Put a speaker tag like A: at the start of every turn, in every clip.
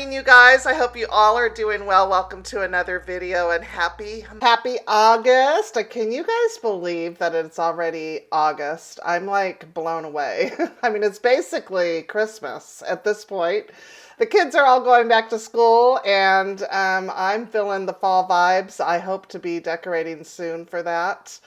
A: morning, you guys. I hope you all are doing well. Welcome to another video and happy August. Can you guys believe that it's already August? I'm like blown away. I mean, it's basically Christmas at this point. The kids are all going back to school and I'm feeling the fall vibes. I hope to be decorating soon for that.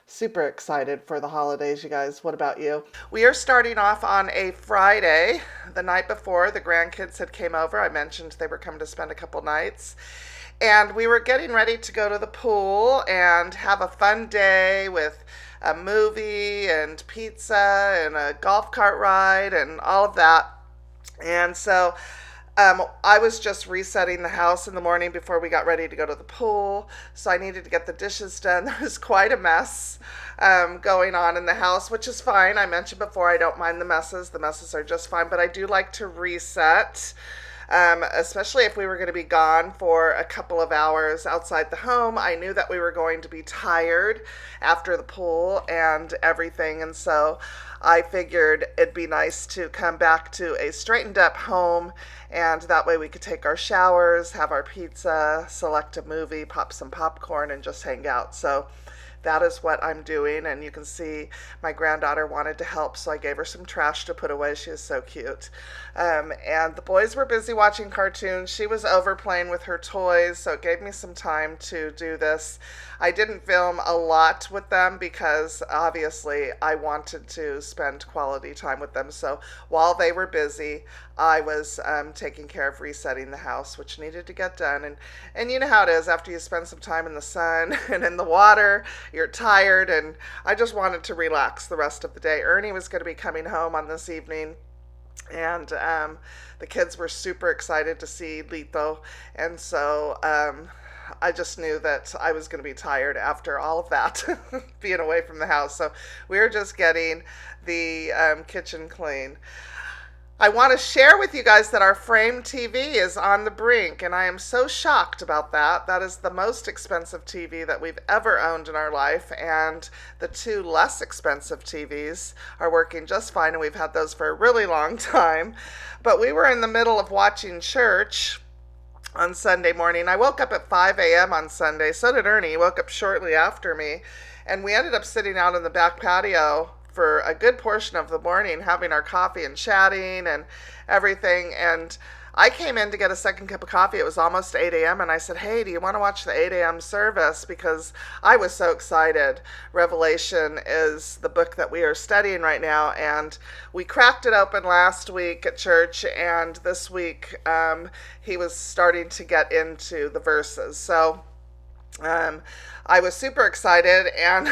A: Super excited for the holidays, you guys. What about you? We are starting off on a Friday. The night before, the grandkids had came over. I mentioned they were coming to spend a couple nights. And we were getting ready to go to the pool and have a fun day with a movie and pizza and a golf cart ride and all of that. And so I was just resetting the house in the morning before we got ready to go to the pool, so I needed to get the dishes done. There was quite a mess going on in the house, which is fine. I mentioned before I don't mind the messes. The messes are just fine, but I do like to reset, especially if we were going to be gone for a couple of hours outside the home. I knew that we were going to be tired after the pool and everything, and so I figured it'd be nice to come back to a straightened up home, and that way we could take our showers, have our pizza, select a movie, pop some popcorn, and just hang out. So that is what I'm doing, and you can see my granddaughter wanted to help, so I gave her some trash to put away. She is so cute. And the boys were busy watching cartoons. She was over playing with her toys, so it gave me some time to do this. I didn't film a lot with them because obviously I wanted to spend quality time with them. So while they were busy, I was taking care of resetting the house, which needed to get done. And you know how it is after you spend some time in the sun and in the water, you're tired, and I just wanted to relax the rest of the day. Ernie was going to be coming home on this evening, and the kids were super excited to see ditl, and so I just knew that I was going to be tired after all of that, being away from the house. So we were just getting the kitchen clean. I want to share with you guys that our frame TV is on the brink, and I am so shocked about that. That is the most expensive TV that we've ever owned in our life, and the two less expensive TVs are working just fine, and we've had those for a really long time. But we were in the middle of watching church on Sunday morning. I woke up at 5 a.m. on Sunday. So did Ernie. He woke up shortly after me, and we ended up sitting out in the back patio for a good portion of the morning, having our coffee and chatting and everything. And I came in to get a second cup of coffee. It was almost 8 a.m. and I said, hey, do you want to watch the 8 a.m. service? Because I was so excited. Revelation is the book that we are studying right now, and we cracked it open last week at church, and this week he was starting to get into the verses. So I was super excited and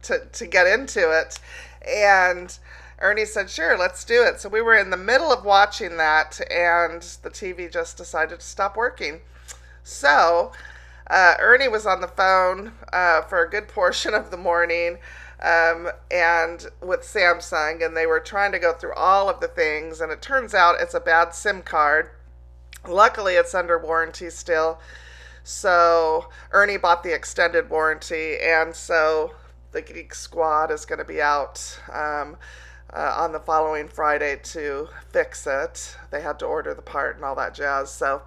A: to get into it, and Ernie said, sure, let's do it. So we were in the middle of watching that, and the TV just decided to stop working. So Ernie was on the phone for a good portion of the morning and with Samsung, and they were trying to go through all of the things, and it turns out it's a bad SIM card. Luckily, it's under warranty still. So Ernie bought the extended warranty, and so the Geek Squad is going to be out on the following Friday to fix it. They had to order the part and all that jazz. So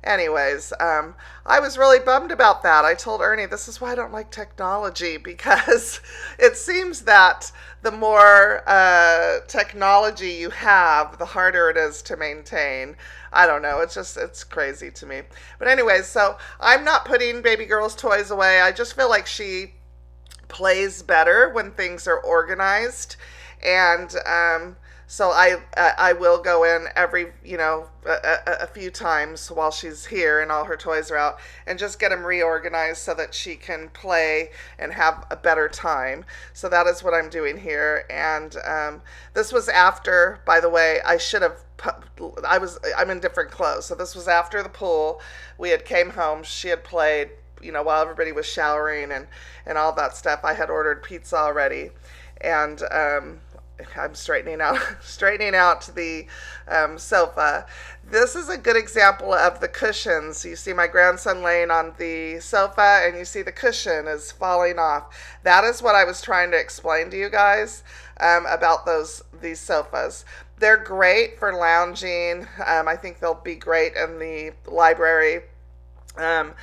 A: anyways, I was really bummed about that. I told Ernie, this is why I don't like technology, because it seems that the more technology you have, the harder it is to maintain. I don't know. It's crazy to me. But anyways, so I'm not putting baby girl's toys away. I just feel like she plays better when things are organized. And so I will go in every, a few times while she's here and all her toys are out, and just get them reorganized so that she can play and have a better time. So that is what I'm doing here. And this was after, by the way, I'm in different clothes. So this was after the pool. We had came home. She had played, while everybody was showering and all that stuff. I had ordered pizza already, and I'm straightening out the sofa. This is a good example of the cushions. You see my grandson laying on the sofa, and you see the cushion is falling off. That is what I was trying to explain to you guys about these sofas. They're great for lounging. I think they'll be great in the library, um,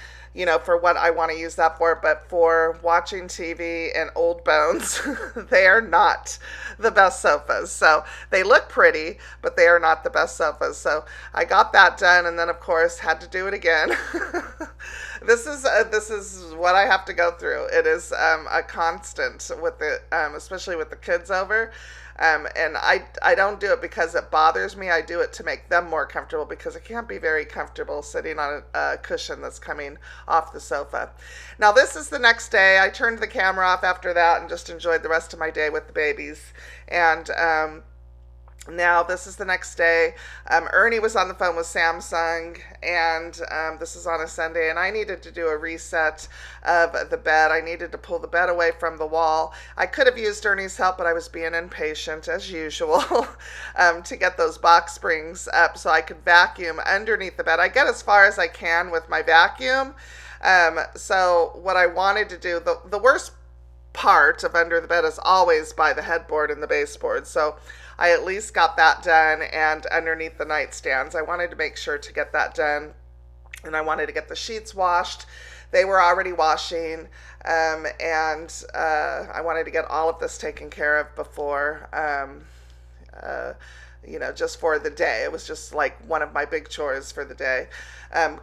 A: for what I want to use that for. But for watching TV and old bones, they are not the best sofas. So they look pretty, but they are not the best sofas. So I got that done, and then of course had to do it again. This is what I have to go through. It is a constant with the especially with the kids over. And I don't do it because it bothers me. I do it to make them more comfortable because it can't be very comfortable sitting on a cushion that's coming off the sofa. Now, this is the next day. I turned the camera off after that and just enjoyed the rest of my day with the babies. And now this is the next day. Ernie was on the phone with Samsung, and this is on a Sunday, and I needed to do a reset of the bed. I needed to pull the bed away from the wall. I could have used Ernie's help, but I was being impatient as usual to get those box springs up so I could vacuum underneath the bed. I get as far as I can with my vacuum. So what I wanted to do, the worst part of under the bed is always by the headboard and the baseboard. So I at least got that done, and underneath the nightstands. I wanted to make sure to get that done, and I wanted to get the sheets washed. They were already washing, and I wanted to get all of this taken care of before, just for the day. It was just like one of my big chores for the day.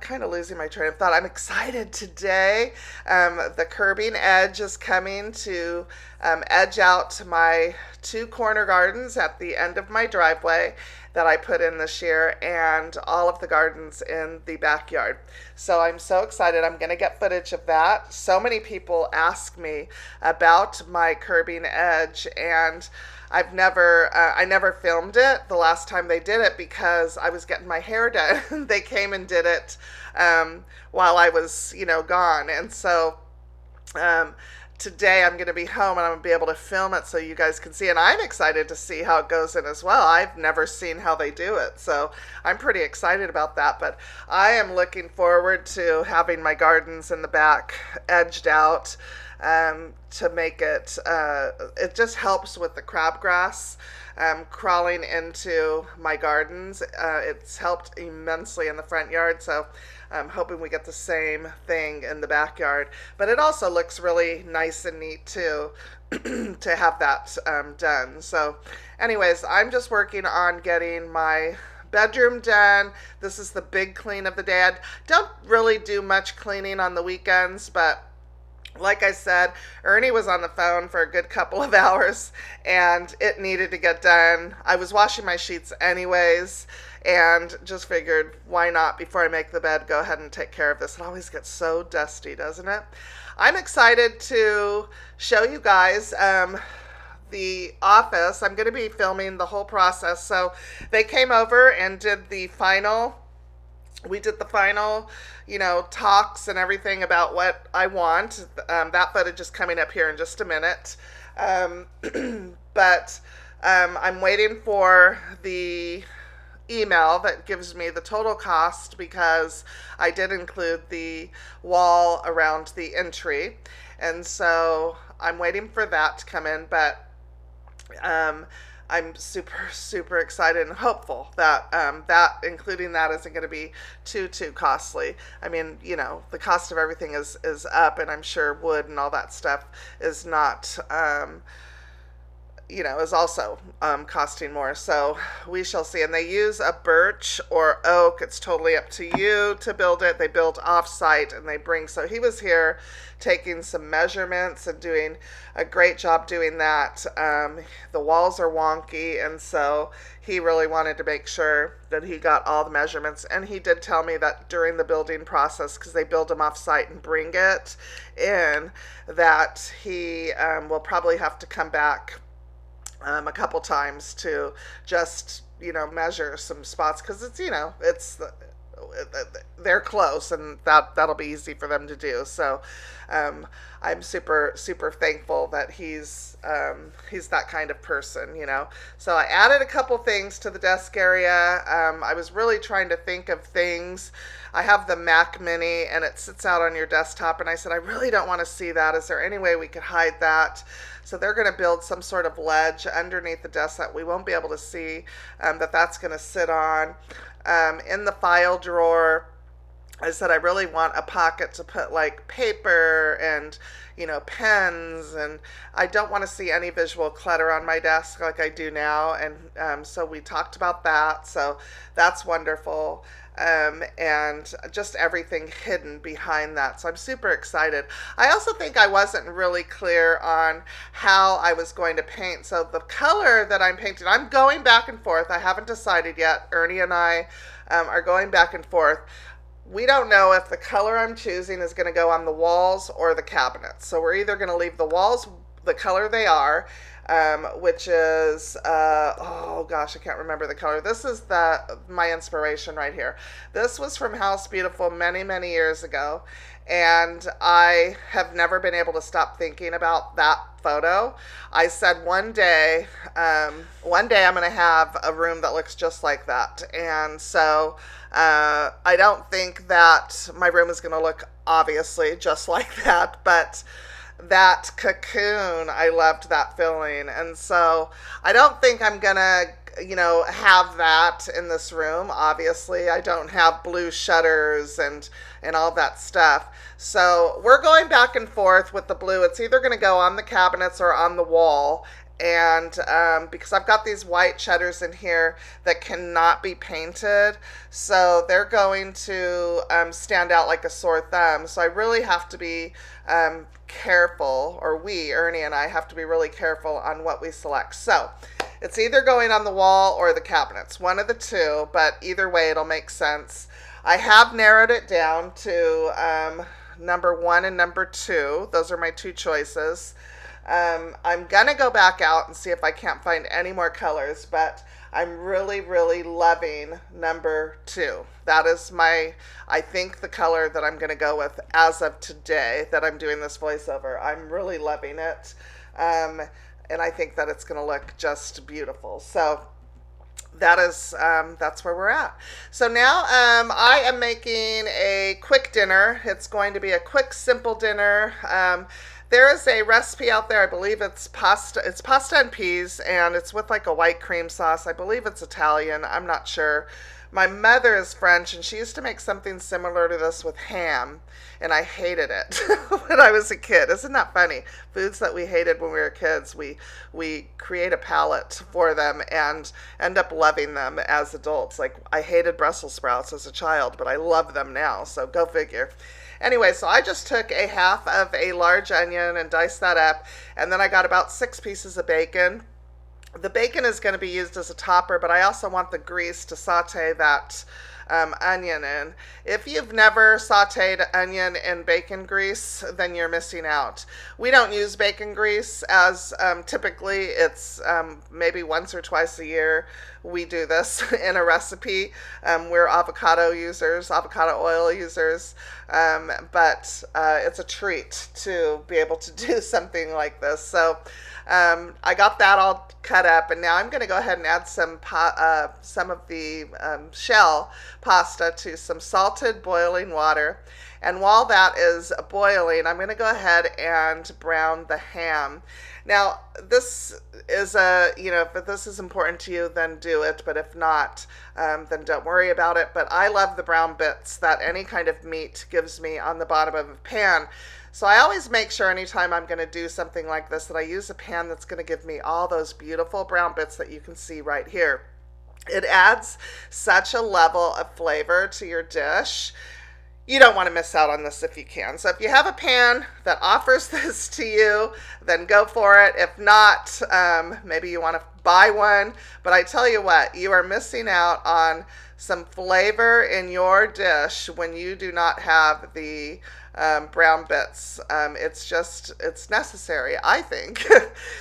A: Kind of losing my train of thought. I'm excited today. The curbing edge is coming to edge out my 2 corner gardens at the end of my driveway that I put in this year, and all of the gardens in the backyard. So I'm so excited. I'm going to get footage of that. So many people ask me about my curbing edge, and I never filmed it the last time they did it because I was getting my hair done. They came and did it while I was, gone. And so today I'm going to be home and I'm going to be able to film it so you guys can see. And I'm excited to see how it goes in as well. I've never seen how they do it. So I'm pretty excited about that. But I am looking forward to having my gardens in the back edged out. To make it, it just helps with the crabgrass crawling into my gardens. It's helped immensely in the front yard, so I'm hoping we get the same thing in the backyard. But it also looks really nice and neat too to have that done. So anyways, I'm just working on getting my bedroom done. This is the big clean of the day. I don't really do much cleaning on the weekends, but like I said, Ernie was on the phone for a good couple of hours, and it needed to get done. I was washing my sheets anyways, and just figured, why not, before I make the bed, go ahead and take care of this. It always gets so dusty, doesn't it? I'm excited to show you guys the office. I'm going to be filming the whole process. So they came over and did the final talks and everything about what I want. That footage is coming up here in just a minute. But I'm waiting for the email that gives me the total cost, because I did include the wall around the entry. And so I'm waiting for that to come in, but I'm super, super excited and hopeful that including that isn't going to be too costly. I mean, the cost of everything is up, and I'm sure wood and all that stuff is not, is also costing more. So we shall see. And they use a birch or oak. It's totally up to you to build it. They build off-site, and they bring, so he was here taking some measurements and doing a great job doing that. The walls are wonky, and so he really wanted to make sure that he got all the measurements. And he did tell me that during the building process, because they build them off-site and bring it in, that he will probably have to come back a couple times to just measure some spots, because it's they're close, and that'll be easy for them to do. So I'm super thankful that he's that kind of person. So I added a couple things to the desk area. I was really trying to think of things. I have the Mac Mini, and it sits out on your desktop, and I said, I really don't want to see that. Is there any way we could hide that? So they're going to build some sort of ledge underneath the desk that we won't be able to see, that's going to sit on. In the file drawer, I said I really want a pocket to put like paper and, pens, and I don't want to see any visual clutter on my desk like I do now. And so we talked about that. So that's wonderful. And just everything hidden behind that. So I'm super excited. I also think I wasn't really clear on how I was going to paint. So the color that I'm painting, I'm going back and forth. I haven't decided yet. Ernie and I are going back and forth. We don't know if the color I'm choosing is going to go on the walls or the cabinets. So we're either going to leave the walls the color they are, which is, oh gosh, I can't remember the color. This is my inspiration right here. This was from House Beautiful many, many years ago. And I have never been able to stop thinking about that photo. I said one day I'm going to have a room that looks just like that. And so I don't think that my room is going to look obviously just like that, but that cocoon, I loved that feeling. And so I don't think I'm going to, have that in this room. Obviously, I don't have blue shutters and all that stuff. So we're going back and forth with the blue. It's either going to go on the cabinets or on the wall. And because I've got these white shutters in here that cannot be painted, so they're going to stand out like a sore thumb. So I really have to be careful, or Ernie and I have to be really careful on what we select. So it's either going on the wall or the cabinets, one of the two, but either way it'll make sense. I have narrowed it down to number 1 and number 2. Those are my two choices. I'm gonna go back out and see if I can't find any more colors, but I'm really, really loving number 2. That is I think the color that I'm gonna go with as of today that I'm doing this voiceover. I'm really loving it. And I think that it's gonna look just beautiful. So that's where we're at. So now I am making a quick dinner. It's going to be a quick, simple dinner. There is a recipe out there. I believe it's pasta. It's pasta and peas, and it's with like a white cream sauce. I believe it's Italian. I'm not sure. My mother is French, and she used to make something similar to this with ham, and I hated it when I was a kid. Isn't that funny? Foods that we hated when we were kids, we create a palate for them and end up loving them as adults. Like, I hated Brussels sprouts as a child, but I love them now, so go figure. Anyway, so I just took a half of a large onion and diced that up, and then I got about 6 pieces of bacon. The bacon is going to be used as a topper, but I also want the grease to saute that onion in. If you've never sauteed onion in bacon grease, then you're missing out. We don't use bacon grease as typically. It's maybe once or twice a year we do this in a recipe. We're avocado oil users, but it's a treat to be able to do something like this. So I got that all cut up, and now I'm going to go ahead and add some of the shell pasta to some salted boiling water. And while that is boiling, I'm going to go ahead and brown the ham. Now, this is if this is important to you, then do it. But if not, then don't worry about it. But I love the brown bits that any kind of meat gives me on the bottom of a pan. So I always make sure anytime I'm going to do something like this that I use a pan that's going to give me all those beautiful brown bits that you can see right here. It adds such a level of flavor to your dish. You don't want to miss out on this if you can. So if you have a pan that offers this to you, then go for it. If not, maybe you want to buy one. But I tell you what, you are missing out on some flavor in your dish when you do not have the brown bits. It's necessary, I think.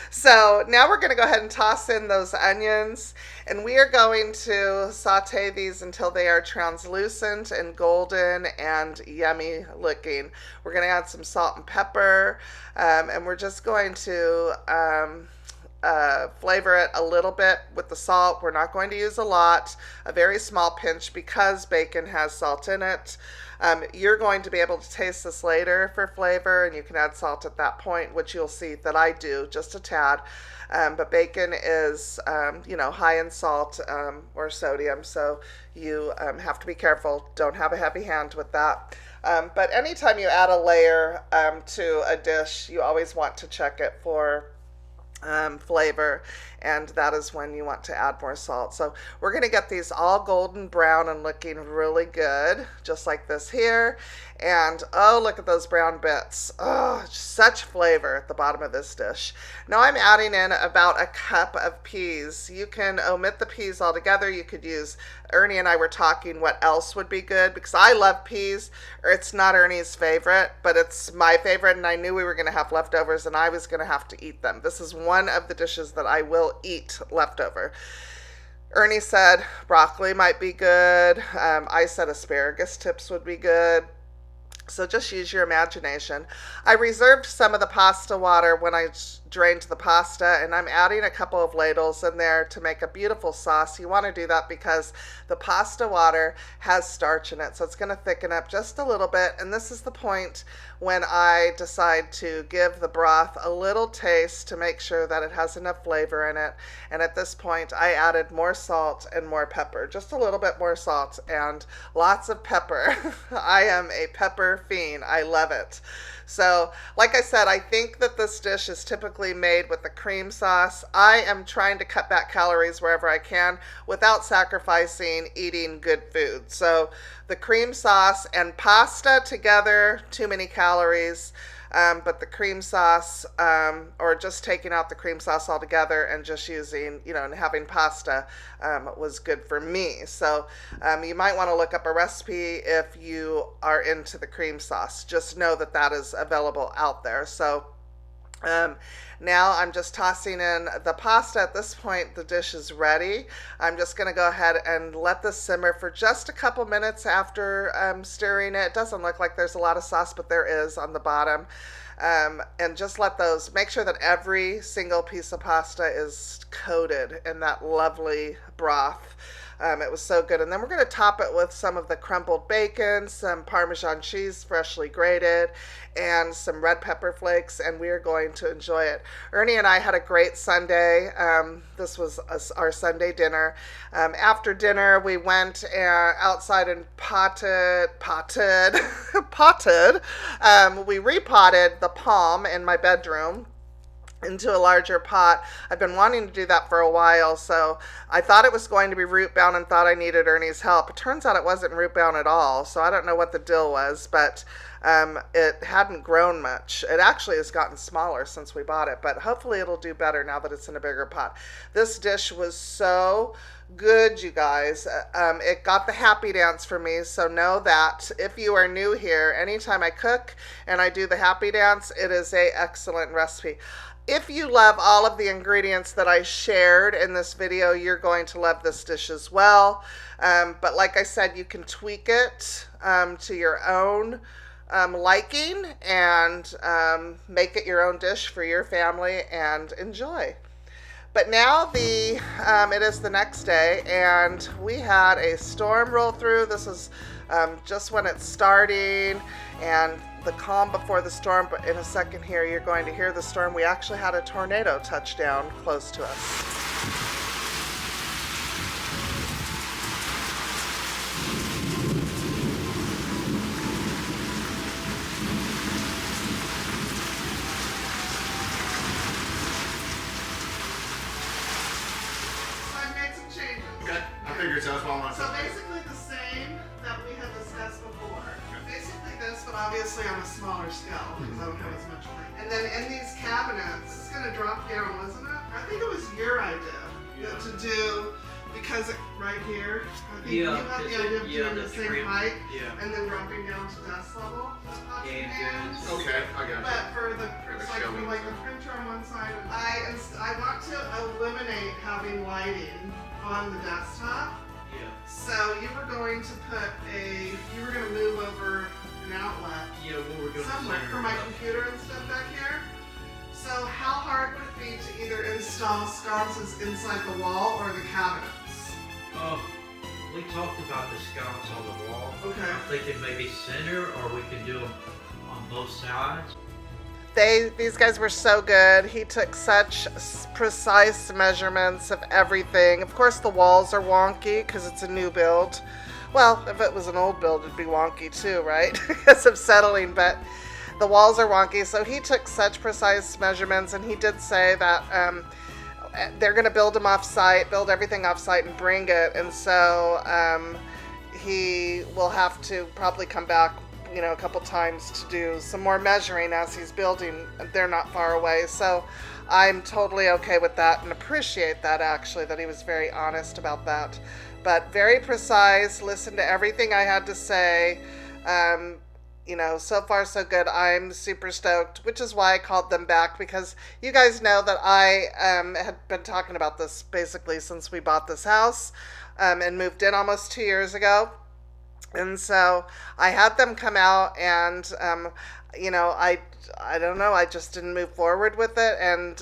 A: So now we're going to go ahead and toss in those onions, and we are going to saute these until they are translucent and golden and yummy looking. We're going to add some salt and pepper, and we're just going to flavor it a little bit with the salt. We're not going to use a lot, a very small pinch, because bacon has salt in it. You're going to be able to taste this later for flavor, and you can add salt at that point, which you'll see that I do, just a tad. But bacon is, high in salt or sodium, so you have to be careful. Don't have a heavy hand with that. But anytime you add a layer to a dish, you always want to check it for flavor, and that is when you want to add more salt. So we're going to get these all golden brown and looking really good, just like this here. And oh, look at those brown bits. Oh, such flavor at the bottom of this dish. Now I'm adding in about a cup of peas. You can omit the peas altogether. You could use, Ernie and I were talking what else would be good, because I love peas. It's not Ernie's favorite, but it's my favorite, and I knew we were going to have leftovers and I was going to have to eat them. This is one of the dishes that I will eat leftover. Ernie said broccoli might be good. I said asparagus tips would be good. So just use your imagination. I reserved some of the pasta water when I drained the pasta, and I'm adding a couple of ladles in there to make a beautiful sauce. You want to do that because the pasta water has starch in it, so it's going to thicken up just a little bit. And this is the point when I decide to give the broth a little taste to make sure that it has enough flavor in it. And at this point, I added more salt and more pepper, just a little bit more salt and lots of pepper. I am a pepper fiend. I love it. So, like I said, I think that this dish is typically made with the cream sauce. I am trying to cut back calories wherever I can without sacrificing eating good food. So, the cream sauce and pasta together, too many calories. But the cream sauce, or just taking out the cream sauce altogether and just using, and having pasta was good for me. So you might want to look up a recipe if you are into the cream sauce. Just know that that is available out there. So now I'm just tossing in the pasta. At this point, the dish is ready. I'm just going to go ahead and let this simmer for just a couple minutes after stirring it. It doesn't look like there's a lot of sauce, but there is on the bottom. And just let those, make sure that every single piece of pasta is coated in that lovely broth. It was so good. And then we're going to top it with some of the crumbled bacon, some Parmesan cheese freshly grated, and some red pepper flakes, and we are going to enjoy it. Ernie and I had a great Sunday. This was our Sunday dinner. After dinner, we went outside and potted. We repotted the palm in my bedroom into a larger pot. I've been wanting to do that for a while, so I thought it was going to be root bound and thought I needed Ernie's help. It turns out it wasn't root bound at all, so I don't know what the deal was, but it hadn't grown much. It actually has gotten smaller since we bought it, but hopefully it'll do better now that it's in a bigger pot. This dish was so good, you guys. It got the happy dance for me, so know that if you are new here, anytime I cook and I do the happy dance, it is an excellent recipe. If you love all of the ingredients that I shared in this video, you're going to love this dish as well. But like I said, you can tweak it to your own liking and make it your own dish for your family and enjoy. But now it is the next day, and we had a storm roll through. This is just when it's starting and the calm before the storm, but in a second here you're going to hear the storm. We actually had a tornado touch down close to us.
B: So that's what I want to
A: So basically the same that we had discussed before. Basically this, but obviously on a smaller scale because I don't have as much room. And then in these cabinets, it's going to drop down, wasn't it? I think it was your idea to do, because right here, I think you had the idea of doing the same height and then dropping down to desk level.
B: Okay, I got you.
A: But for the like the printer on one side, I want to eliminate having lighting on the desktop. So you were going to move over an outlet
C: what we're going
A: somewhere for my computer and stuff back here. So So how hard would it be to either install sconces inside the wall or the cabinets?
C: We talked about the sconces on the wall.
A: Okay.
C: I'm thinking maybe center, or we can do them on both sides.
A: These guys were so good. He took such precise measurements of everything. Of course, the walls are wonky because it's a new build. Well, if it was an old build, it'd be wonky too, right? Because of settling, but the walls are wonky. So he took such precise measurements, and he did say that they're going to build them off-site, build everything off-site and bring it. And so he will have to probably come back, you know, a couple times to do some more measuring as he's building. They're not far away, so I'm totally okay with that and appreciate that, actually, that he was very honest about that. But very precise, listened to everything I had to say. You know, so far so good. I'm super stoked, which is why I called them back, because you guys know that I had been talking about this basically since we bought this house and moved in almost 2 years ago. And so I had them come out, and you know, I don't know, I just didn't move forward with it, and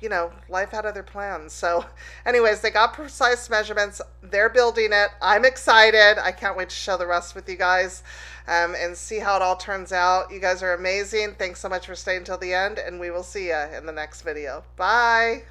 A: you know, life had other plans. So anyways, they got precise measurements. They're building it. I'm excited. I can't wait to share the rest with you guys and see how it all turns out. You guys are amazing. Thanks so much for staying till the end, and we will see you in the next video. Bye.